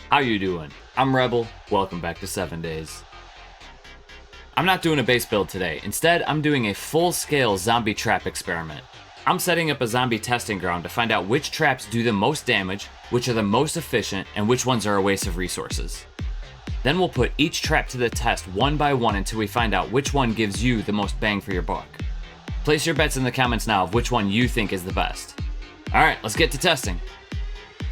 How you doing? I'm Rebel. Welcome back to 7 Days. I'm not doing a base build today. Instead, I'm doing a full-scale zombie trap experiment. I'm setting up a zombie testing ground to find out which traps do the most damage, which are the most efficient, and which ones are a waste of resources. Then we'll put each trap to the test one by one until we find out which one gives you the most bang for your buck. Place your bets in the comments now of which one you think is the best. Alright, let's get to testing.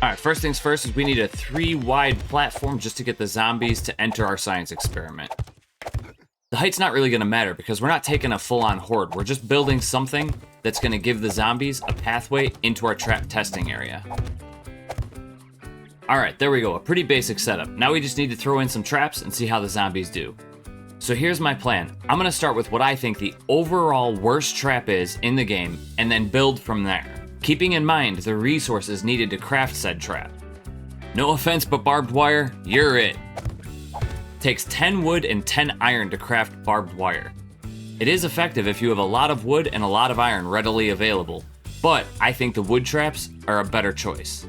Alright, first things first is we need a 3-wide platform just to get the zombies to enter our science experiment. The height's not really going to matter because we're not taking a full-on horde. We're just building something that's going to give the zombies a pathway into our trap testing area. Alright, there we go. A pretty basic setup. Now we just need to throw in some traps and see how the zombies do. So here's my plan. I'm going to start with what I think the overall worst trap is in the game and then build from there, keeping in mind the resources needed to craft said trap. No offense, but barbed wire, you're it. Takes 10 wood and 10 iron to craft barbed wire. It is effective if you have a lot of wood and a lot of iron readily available, but I think the wood traps are a better choice.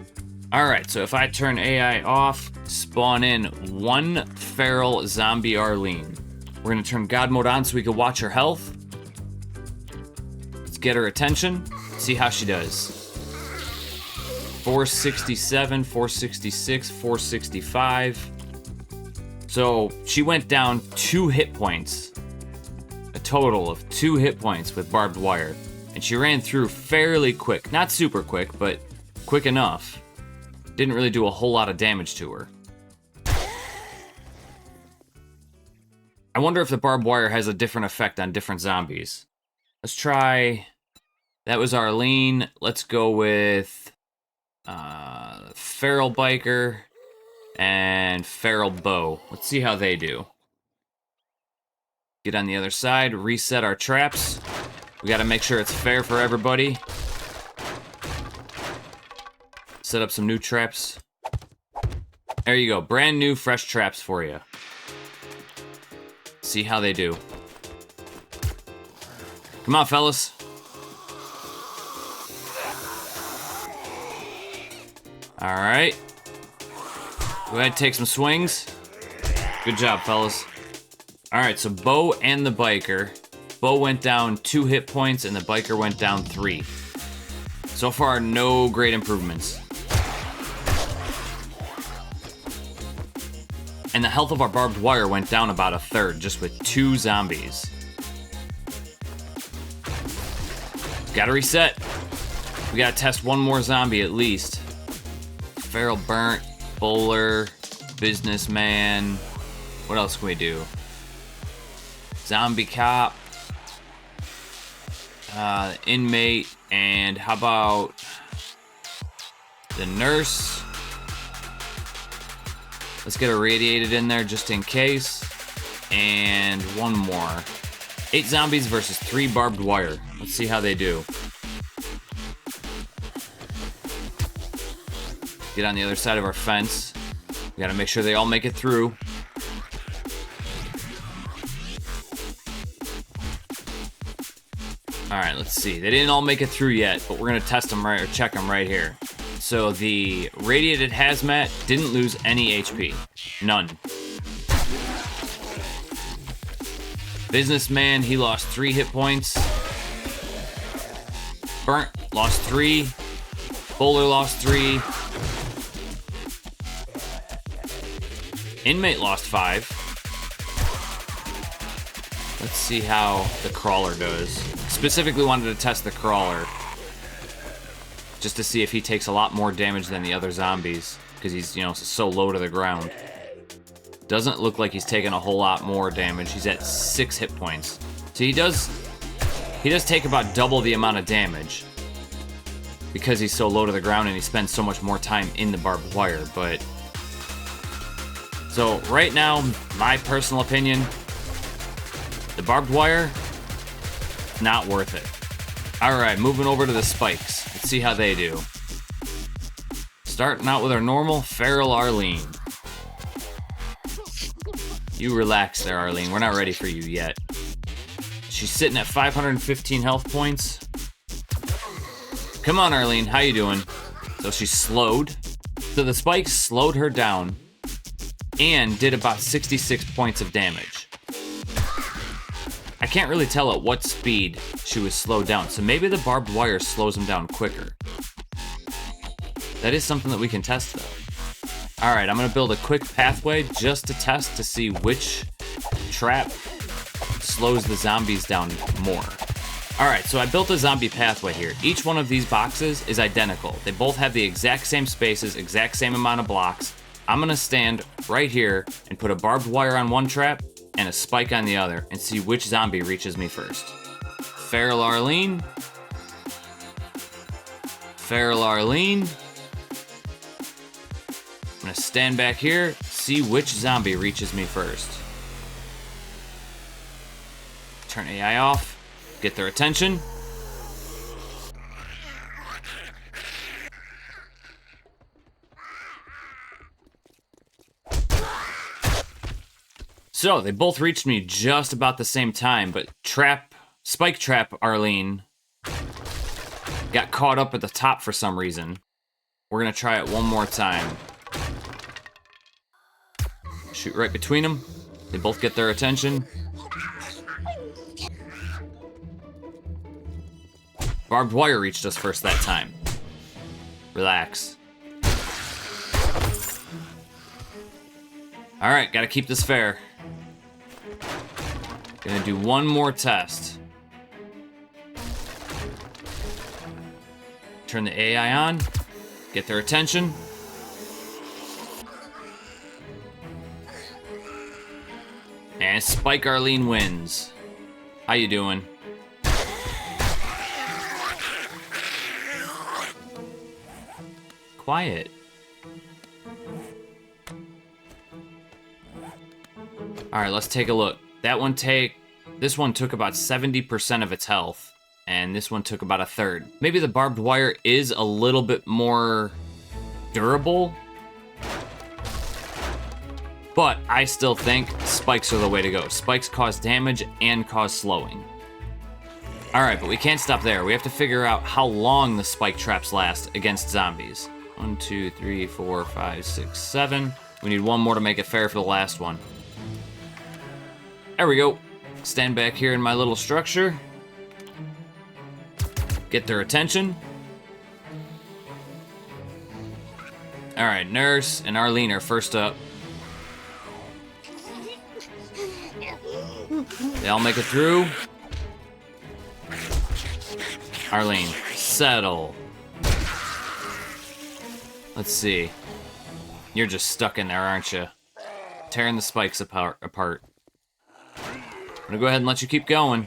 Alright, so if I turn AI off, spawn in one feral zombie Arlene. We're going to turn God mode on so we can watch her health. Let's get her attention, see how she does. 467, 466, 465. So she went down 2 hit points. A total of 2 hit points with barbed wire. And she ran through fairly quick. Not super quick, but quick enough. Didn't really do a whole lot of damage to her. I wonder if the barbed wire has a different effect on different zombies. Let's try... That was Arlene. Let's go with... Feral Biker and Feral Bow. Let's see how they do. Get on the other side, reset our traps. We gotta make sure it's fair for everybody. Set up some new traps. There you go, brand new fresh traps for you. See how they do. Come on, fellas. Alright. Go ahead, take some swings. Good job, fellas. Alright, so Bo and the biker. Bo went down 2 hit points and the biker went down 3. So far, no great improvements. And the health of our barbed wire went down about 1/3 just with 2 zombies. Gotta reset. We gotta test one more zombie at least. Feral Burnt, Bowler, Businessman. What else can we do? Zombie Cop, Inmate, and how about the Nurse? Let's get irradiated in there just in case. And one more. 8 zombies versus 3 barbed wire. Let's see how they do. Get on the other side of our fence. We gotta make sure they all make it through. Alright, let's see. They didn't all make it through yet, but we're gonna test them right, or check them right here. So the radiated hazmat didn't lose any HP. None. Businessman, he lost 3 hit points. Burnt lost 3. Bowler lost 3. Inmate lost 5. Let's see how the crawler does. Specifically wanted to test the crawler. Just to see if he takes a lot more damage than the other zombies. Because he's, so low to the ground. Doesn't look like he's taking a whole lot more damage. He's at 6 hit points. So he does take about double the amount of damage. Because he's so low to the ground and he spends so much more time in the barbed wire, but... So, right now, my personal opinion, the barbed wire, not worth it. Alright, moving over to the spikes. Let's see how they do. Starting out with our normal Feral Arlene. You relax there, Arlene. We're not ready for you yet. She's sitting at 515 health points. Come on, Arlene. How you doing? So she's slowed. So the spikes slowed her down, and did about 66 points of damage. I can't really tell at what speed she was slowed down, so maybe the barbed wire slows them down quicker. That is something that we can test though. Alright, I'm gonna build a quick pathway just to test to see which trap slows the zombies down more. Alright, so I built a zombie pathway here. Each one of these boxes is identical. They both have the exact same spaces, exact same amount of blocks. I'm gonna stand right here and put a barbed wire on one trap and a spike on the other and see which zombie reaches me first. Feral Arlene. Feral Arlene. I'm gonna stand back here, see which zombie reaches me first. Turn AI off. Get their attention. So, they both reached me just about the same time, but Spike Trap Arlene got caught up at the top for some reason. We're gonna try it one more time. Shoot right between them. They both get their attention. Barbed wire reached us first that time. Relax. Alright, gotta keep this fair. Gonna do one more test. Turn the AI on. Get their attention. And Spike Arlene wins. How you doing? Quiet. Alright, let's take a look. This one took about 70% of its health, and this one took about a third. Maybe the barbed wire is a little bit more durable, but I still think spikes are the way to go. Spikes cause damage and cause slowing. Alright, but we can't stop there. We have to figure out how long the spike traps last against zombies. 1, 2, 3, 4, 5, 6, 7. We need one more to make it fair for the last one. There we go. Stand back here in my little structure. Get their attention. Alright, Nurse and Arlene are first up. They all make it through. Arlene, settle. Let's see. You're just stuck in there, aren't you? Tearing the spikes apart. I'm gonna go ahead and let you keep going.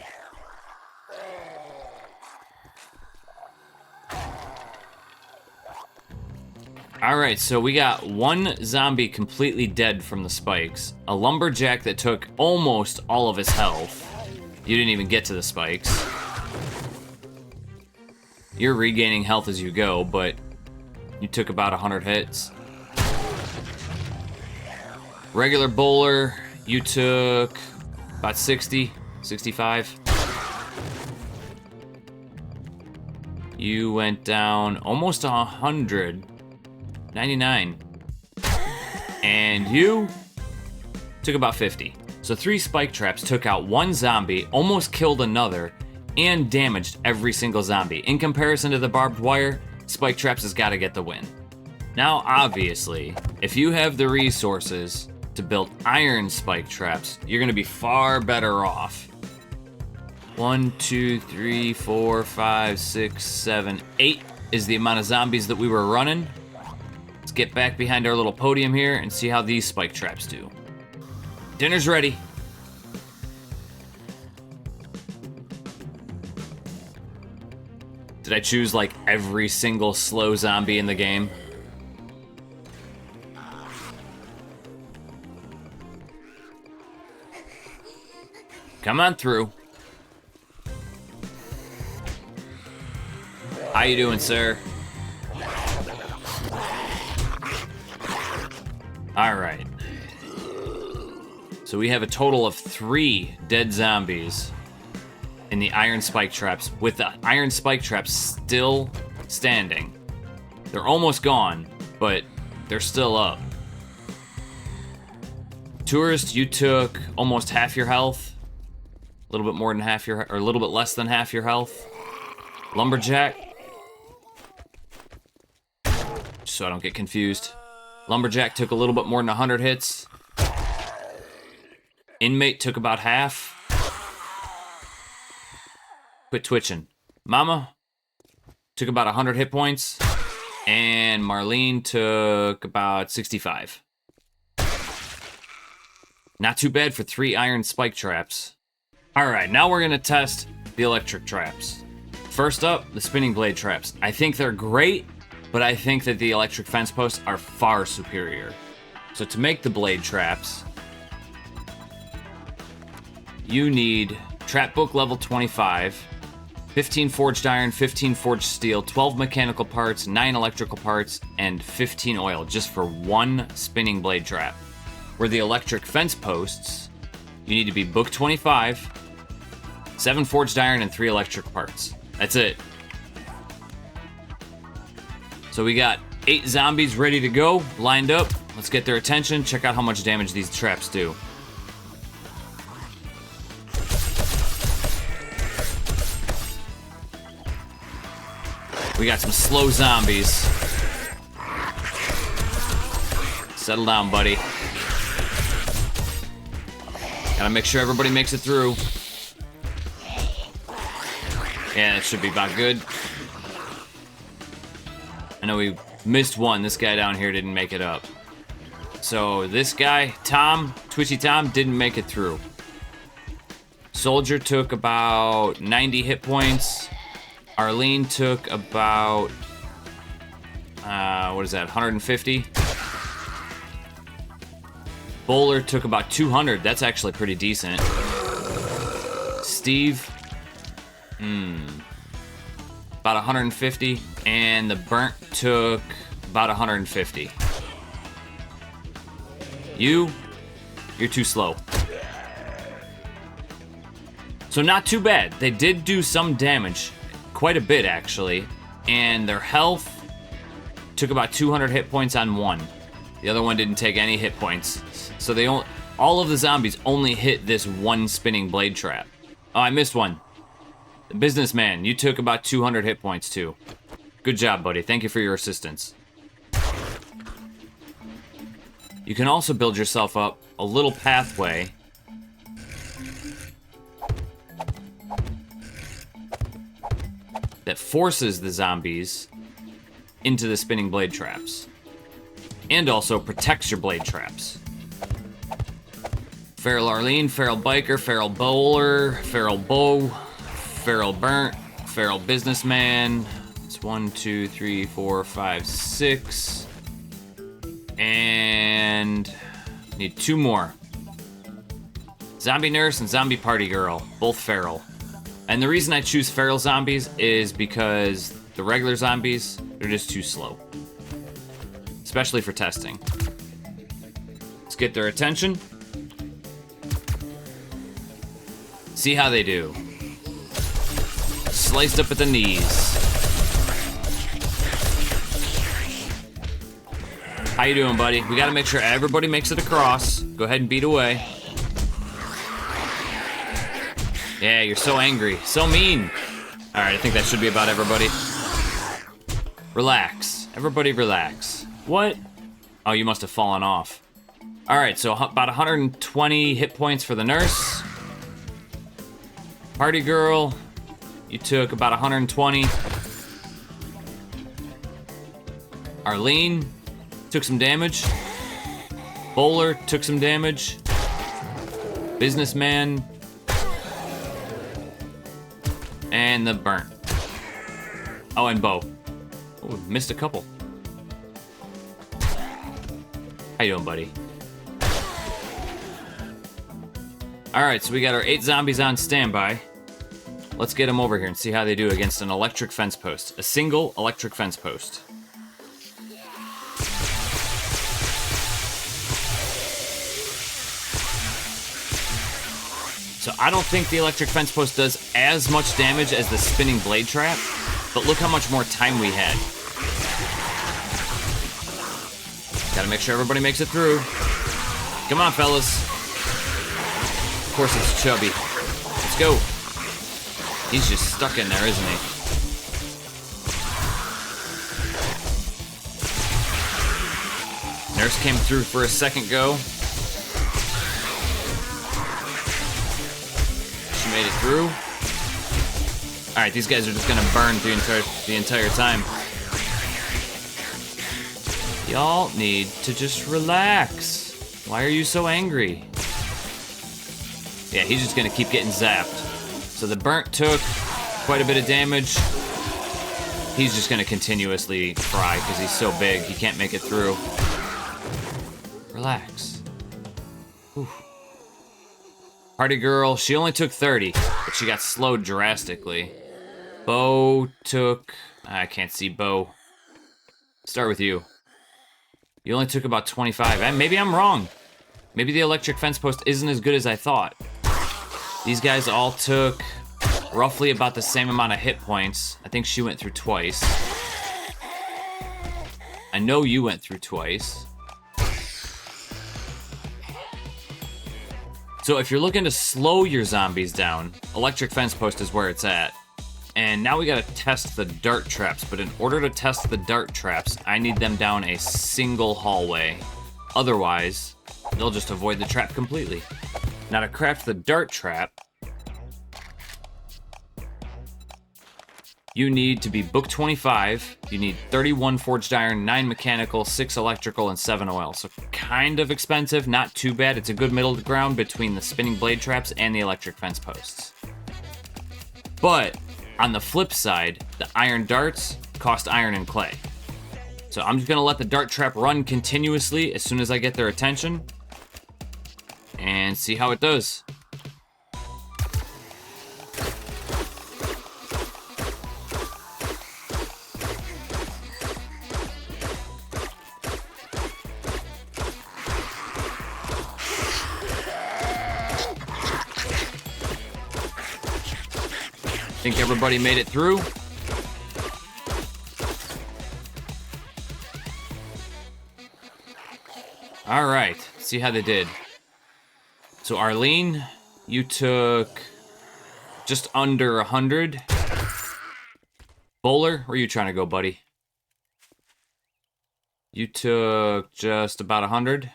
Alright, so we got one zombie completely dead from the spikes. A lumberjack that took almost all of his health. You didn't even get to the spikes. You're regaining health as you go, but you took about 100 hits. Regular bowler, you took about 60, 65. You went down almost 100, 99. And you took about 50. So 3 spike traps took out one zombie, almost killed another, and damaged every single zombie. In comparison to the barbed wire, spike traps has got to get the win. Now, obviously, if you have the resources to build iron spike traps, you're going to be far better off. 1, 2, 3, 4, 5, 6, 7, 8 is the amount of zombies that we were running. Let's get back behind our little podium here and see how these spike traps do. Dinner's ready. Did I choose like every single slow zombie in the game? Come on through. How you doing, sir? All right. So we have a total of 3 dead zombies in the iron spike traps, with the iron spike traps still standing. They're almost gone, but they're still up. Tourist, you took almost half your health. A little bit more than half your, or a little bit less than half your health. Lumberjack. Just so I don't get confused. Lumberjack took a little bit more than 100 hits. Inmate took about half. Quit twitching. Mama took about 100 hit points. And Marlene took about 65. Not too bad for 3 iron spike traps. Alright, now we're gonna test the electric traps. First up, the spinning blade traps. I think they're great, but I think that the electric fence posts are far superior. So to make the blade traps, you need trap book level 25, 15 forged iron, 15 forged steel, 12 mechanical parts, 9 electrical parts, and 15 oil, just for 1 spinning blade trap. Where the electric fence posts, you need to be book 25, 7 forged iron, and 3 electric parts. That's it. So we got 8 zombies ready to go, lined up. Let's get their attention, check out how much damage these traps do. We got some slow zombies. Settle down, buddy. Gotta make sure everybody makes it through. Yeah, that should be about good. I know we missed one. This guy down here didn't make it up. So this guy, Tom, Twitchy Tom, didn't make it through. Soldier took about 90 hit points. Arlene took about, what is that, 150? Bowler took about 200. That's actually pretty decent. Steve, about 150. And the Burnt took about 150. You're too slow. So not too bad. They did do some damage. Quite a bit, actually. And their health took about 200 hit points on one. The other one didn't take any hit points. So they all of the zombies only hit this one spinning blade trap. Oh, I missed one. The businessman, you took about 200 hit points too. Good job, buddy. Thank you for your assistance. You can also build yourself up a little pathway that forces the zombies into the spinning blade traps. And also protects your blade traps. Feral Arlene, Feral Biker, Feral Bowler, Feral Bow, Feral Burnt, Feral Businessman. It's 1, 2, 3, 4, 5, 6. And need 2 more. Zombie Nurse and Zombie Party Girl, both feral. And the reason I choose feral zombies is because the regular zombies, they're just too slow. Especially for testing. Let's get their attention. See how they do. Sliced up at the knees. How you doing, buddy? We gotta make sure everybody makes it across. Go ahead and beat away. Yeah, you're so angry. So mean. Alright, I think that should be about everybody. Relax. Everybody relax. What? Oh, you must have fallen off. Alright, so about 120 hit points for the nurse. Party girl, you took about 120. Arlene took some damage. Bowler took some damage. Businessman. And the Burnt. Oh, and Bo. Oh, missed a couple. How you doing, buddy? Alright, so we got our 8 zombies on standby. Let's get them over here and see how they do against an electric fence post. A single electric fence post. So I don't think the electric fence post does as much damage as the spinning blade trap, but look how much more time we had. Gotta make sure everybody makes it through. Come on, fellas. Of course it's Chubby. Let's go. He's just stuck in there, isn't he? Nurse came through for a second go. She made it through. Alright, these guys are just gonna burn the entire time. Y'all need to just relax. Why are you so angry? Yeah, he's just gonna keep getting zapped. So the burnt took quite a bit of damage. He's just gonna continuously cry because he's so big, he can't make it through. Relax. Whew. Party girl, she only took 30, but she got slowed drastically. Bo took... I can't see Bo. Start with you. You only took about 25. And maybe I'm wrong. Maybe the electric fence post isn't as good as I thought. These guys all took roughly about the same amount of hit points. I think she went through twice. I know you went through twice. So if you're looking to slow your zombies down, electric fence post is where it's at. And now we gotta test the dart traps, but in order to test the dart traps, I need them down a single hallway. Otherwise, they'll just avoid the trap completely. Now to craft the dart trap, you need to be book 25, you need 31 forged iron, 9 mechanical, 6 electrical, and 7 oil. So kind of expensive, not too bad. It's a good middle ground between the spinning blade traps and the electric fence posts. But on the flip side, the iron darts cost iron and clay. So I'm just gonna let the dart trap run continuously as soon as I get their attention and see how it does. Think everybody made it through? All right, see how they did. So Arlene, you took just under 100. Bowler, where are you trying to go, buddy? You took just about 100.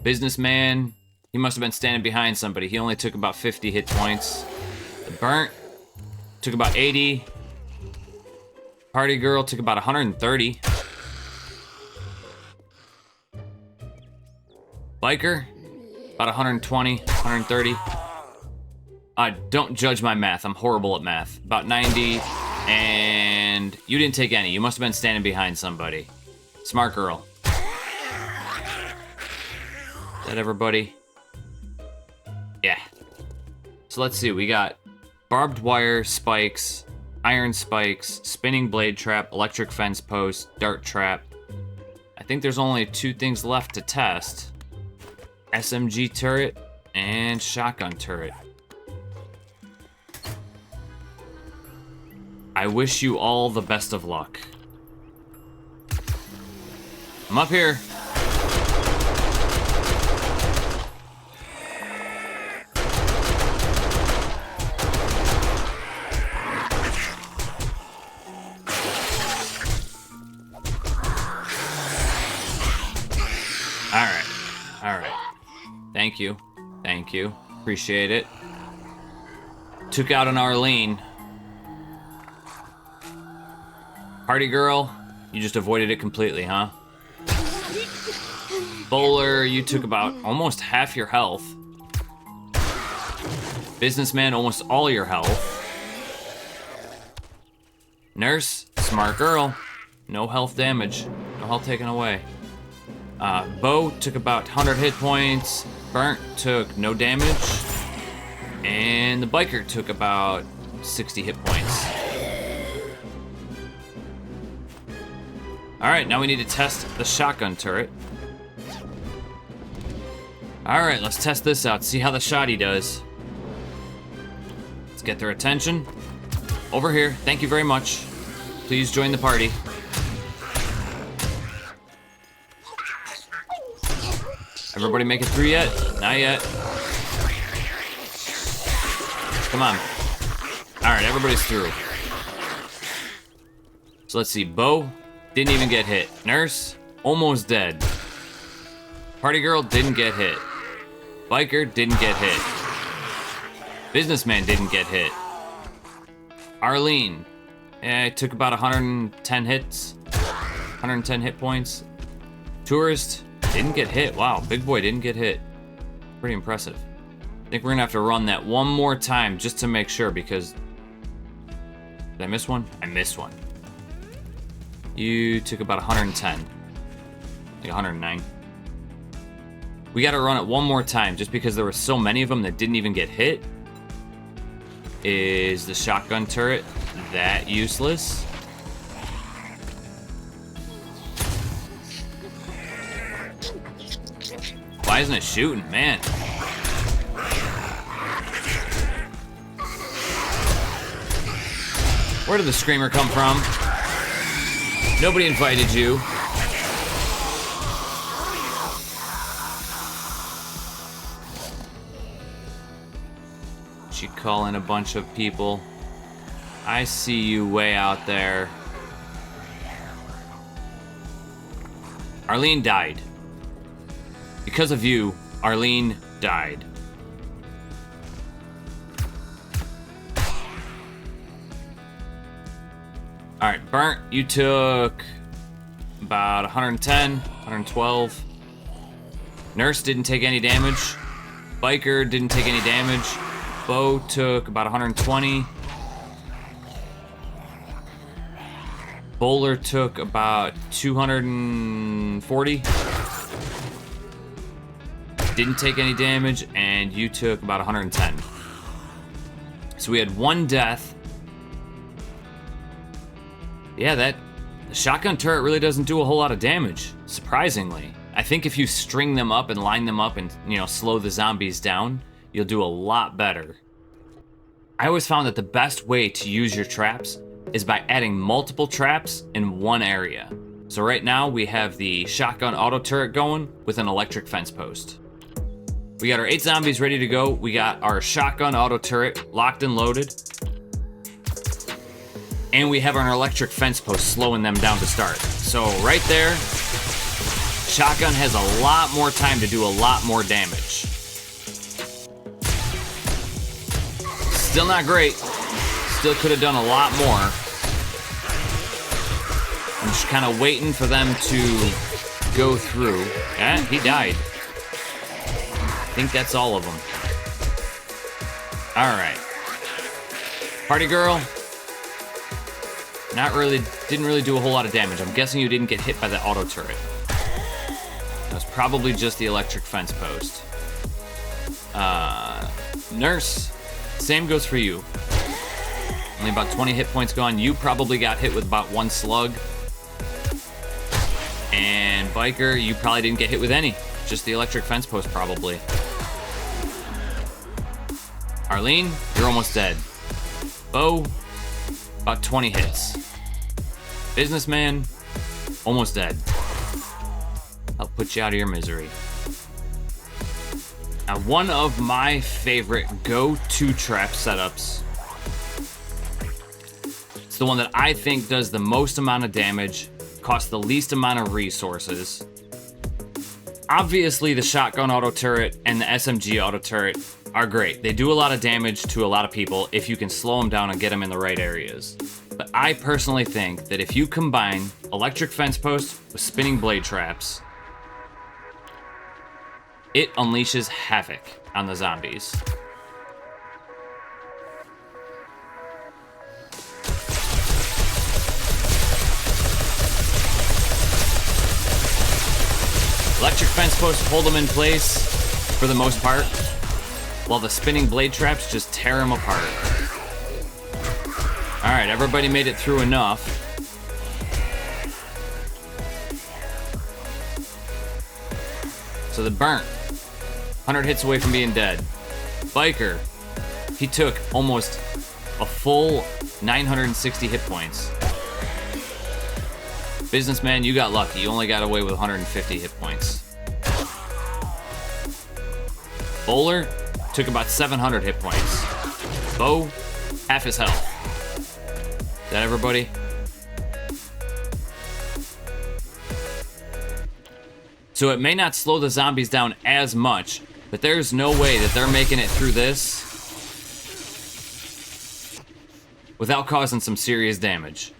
Businessman, he must have been standing behind somebody. He only took about 50 hit points. The burnt took about 80. Party girl took about 130. Biker, about 120, 130. Don't judge my math. I'm horrible at math. About 90. And you didn't take any. You must have been standing behind somebody. Smart girl. Is that everybody? Yeah. So let's see. We got barbed wire, spikes, iron spikes, spinning blade trap, electric fence post, dart trap. I think there's only 2 things left to test. SMG turret and shotgun turret. I wish you all the best of luck. I'm up here. All right. Thank you. Thank you. Appreciate it. Took out an Arlene. Party girl, you just avoided it completely, huh? Bowler, you took about almost half your health. Businessman, almost all your health. Nurse, smart girl. No health damage. No health taken away. Bo took about 100 hit points. Burnt took no damage. And the biker took about 60 hit points. Alright, now we need to test the shotgun turret. Alright, let's test this out. See how the shotty does. Let's get their attention. Over here. Thank you very much. Please join the party. Everybody make it through yet? Not yet. Come on. Alright, everybody's through. So let's see. Bo didn't even get hit. Nurse, almost dead. Party girl didn't get hit. Biker didn't get hit. Businessman didn't get hit. Arlene, it took about 110 hits. 110 hit points. Tourist didn't get hit. Wow, big boy didn't get hit. Pretty impressive. I think we're gonna have to run that one more time just to make sure, because... Did I miss one? I missed one. You took about 110. Like 109. We gotta run it one more time just because there were so many of them that didn't even get hit. Is the shotgun turret that useless? Why isn't it shooting? Man. Where did the screamer come from? Nobody invited you. She call in a bunch of people. I see you way out there. Arlene died. Because of you, Arlene died. Alright, Burnt, you took about 110, 112. Nurse didn't take any damage. Biker didn't take any damage. Bo took about 120. Bowler took about 240. Didn't take any damage, and you took about 110. So we had one death. Yeah, the shotgun turret really doesn't do a whole lot of damage, surprisingly. I think if you string them up and line them up and, slow the zombies down, you'll do a lot better. I always found that the best way to use your traps is by adding multiple traps in one area. So right now we have the shotgun auto turret going with an electric fence post. We got our 8 zombies ready to go. We got our shotgun auto turret locked and loaded. And we have our electric fence post slowing them down to start. So right there, shotgun has a lot more time to do a lot more damage. Still not great. Still could have done a lot more. I'm just kind of waiting for them to go through. Yeah, he died. I think that's all of them. All right. Party girl. Didn't really do a whole lot of damage. I'm guessing you didn't get hit by the auto turret. That was probably just the electric fence post. Nurse. Same goes for you. Only about 20 hit points gone. You probably got hit with about 1 slug. And Biker, you probably didn't get hit with any. Just the electric fence post, probably. Arlene, you're almost dead. Bo, about 20 hits. Businessman, almost dead. I'll put you out of your misery. Now, one of my favorite go-to trap setups. It's the one that I think does the most amount of damage, costs the least amount of resources. Obviously, the shotgun auto turret and the SMG auto turret are great. They do a lot of damage to a lot of people if you can slow them down and get them in the right areas. But I personally think that if you combine electric fence post with spinning blade traps, it unleashes havoc on the zombies. Electric fence posts hold them in place for the most part, while the spinning blade traps just tear them apart. Alright, everybody made it through enough. So the Burnt, 100 hits away from being dead. Biker, he took almost a full 960 hit points. Businessman, you got lucky. You only got away with 150 hit points. Bowler took about 700 hit points. Bo, half his health. Is that everybody? So it may not slow the zombies down as much, but there's no way that they're making it through this without causing some serious damage.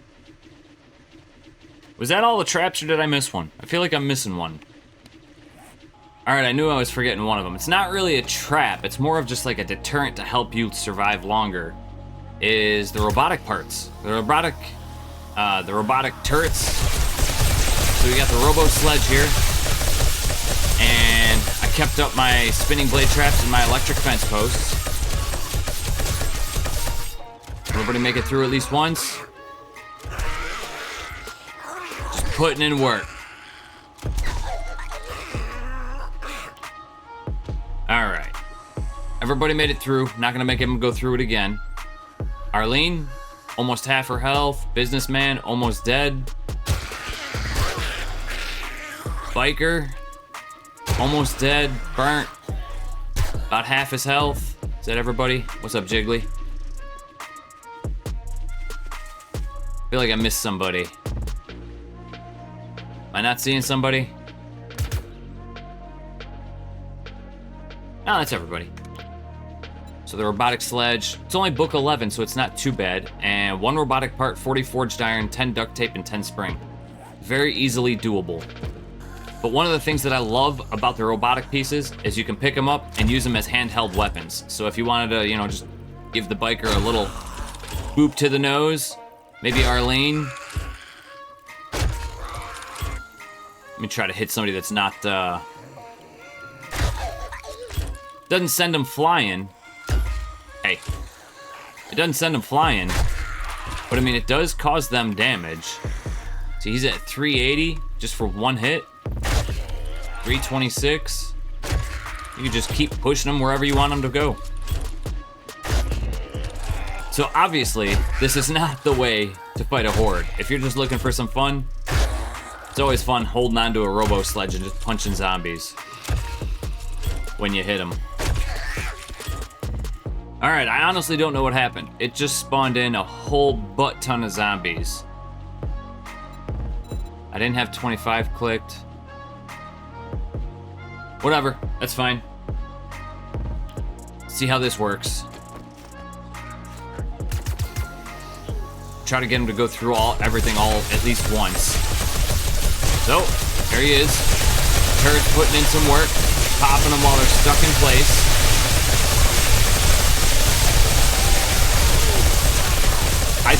Was that all the traps, or did I miss one? I feel like I'm missing one. Alright, I knew I was forgetting one of them. It's not really a trap, it's more of just like a deterrent to help you survive longer. Is the robotic parts. The robotic turrets. So we got the robo sledge here. And I kept up my spinning blade traps and my electric fence posts. Everybody make it through at least once. Just putting in work. Alright. Everybody made it through. Not gonna make him go through it again. Arlene, almost half her health. Businessman, almost dead. Biker, almost dead, burnt. About half his health. Is that everybody? What's up, Jiggly? Feel like I missed somebody. Am I not seeing somebody? Oh, that's everybody. So the robotic sledge, it's only book 11, so it's not too bad. And 1 robotic part, 40 forged iron, 10 duct tape, and 10 spring. Very easily doable. But one of the things that I love about the robotic pieces is you can pick them up and use them as handheld weapons. So if you wanted to, just give the biker a little boop to the nose, maybe Arlene. Let me try to hit somebody that's not, doesn't send them flying. Hey, it doesn't send them flying, but I mean, it does cause them damage. So he's at 380 just for 1 hit. 326. You can just keep pushing them wherever you want them to go. So obviously, this is not the way to fight a horde. If you're just looking for some fun, it's always fun holding onto a robo sledge and just punching zombies when you hit them. Alright, I honestly don't know what happened. It just spawned in a whole butt ton of zombies. I didn't have 25 clicked. Whatever, that's fine. See how this works. Try to get him to go through everything at least once. So, there he is. Turret's putting in some work, popping them while they're stuck in place. I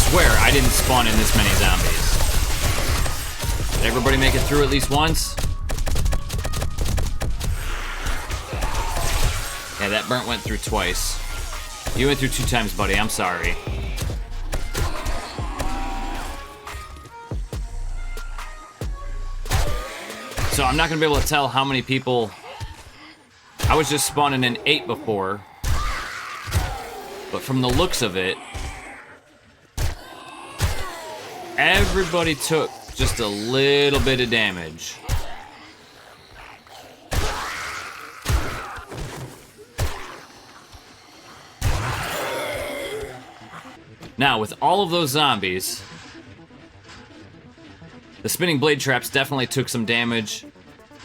swear I didn't spawn in this many zombies. Did everybody make it through at least once? Yeah, that burnt went through twice. You went through 2 times, buddy. I'm sorry. So I'm not gonna be able to tell how many people. I was just spawning in 8 before, but from the looks of it, everybody took just a little bit of damage. Now, with all of those zombies, the spinning blade traps definitely took some damage,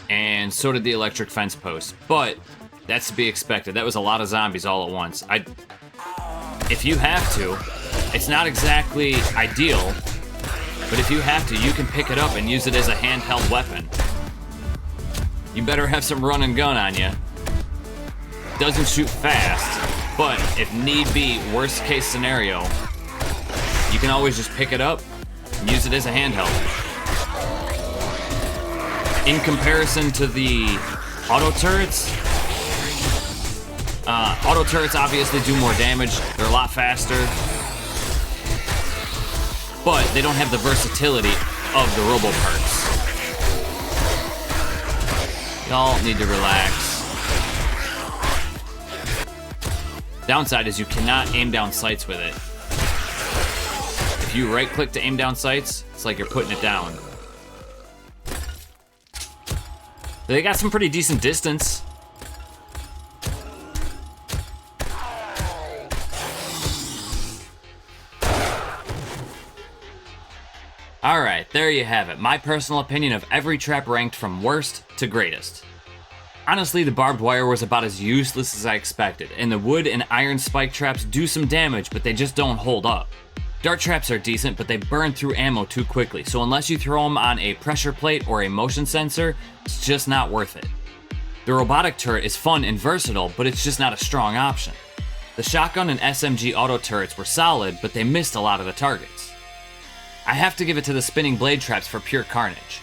and so did the electric fence post. But that's to be expected. That was a lot of zombies all at once. If you have to, it's not exactly ideal, but if you have to, you can pick it up and use it as a handheld weapon. You better have some run and gun on you. Doesn't shoot fast, but if need be, worst case scenario, you can always just pick it up and use it as a handheld. In comparison to the auto turrets obviously do more damage. They're a lot faster, but they don't have the versatility of the robo parts. Y'all need to relax. Downside is you cannot aim down sights with it. If you right click to aim down sights, it's like you're putting it down. They got some pretty decent distance. Alright, there you have it. My personal opinion of every trap ranked from worst to greatest. Honestly, the barbed wire was about as useless as I expected, and the wood and iron spike traps do some damage, but they just don't hold up. Dart traps are decent, but they burn through ammo too quickly, so unless you throw them on a pressure plate or a motion sensor, it's just not worth it. The robotic turret is fun and versatile, but it's just not a strong option. The shotgun and SMG auto turrets were solid, but they missed a lot of the targets. I have to give it to the spinning blade traps for pure carnage.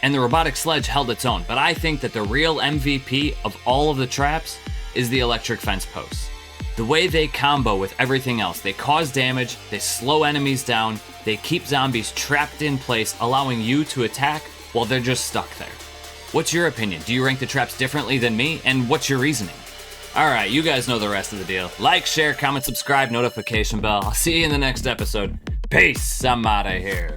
And the robotic sledge held its own, but I think that the real MVP of all of the traps is the electric fence posts. The way they combo with everything else, they cause damage, they slow enemies down, they keep zombies trapped in place, allowing you to attack while they're just stuck there. What's your opinion? Do you rank the traps differently than me? And what's your reasoning? Alright, you guys know the rest of the deal. Like, share, comment, subscribe, notification bell. I'll see you in the next episode. Peace! I'm outta here.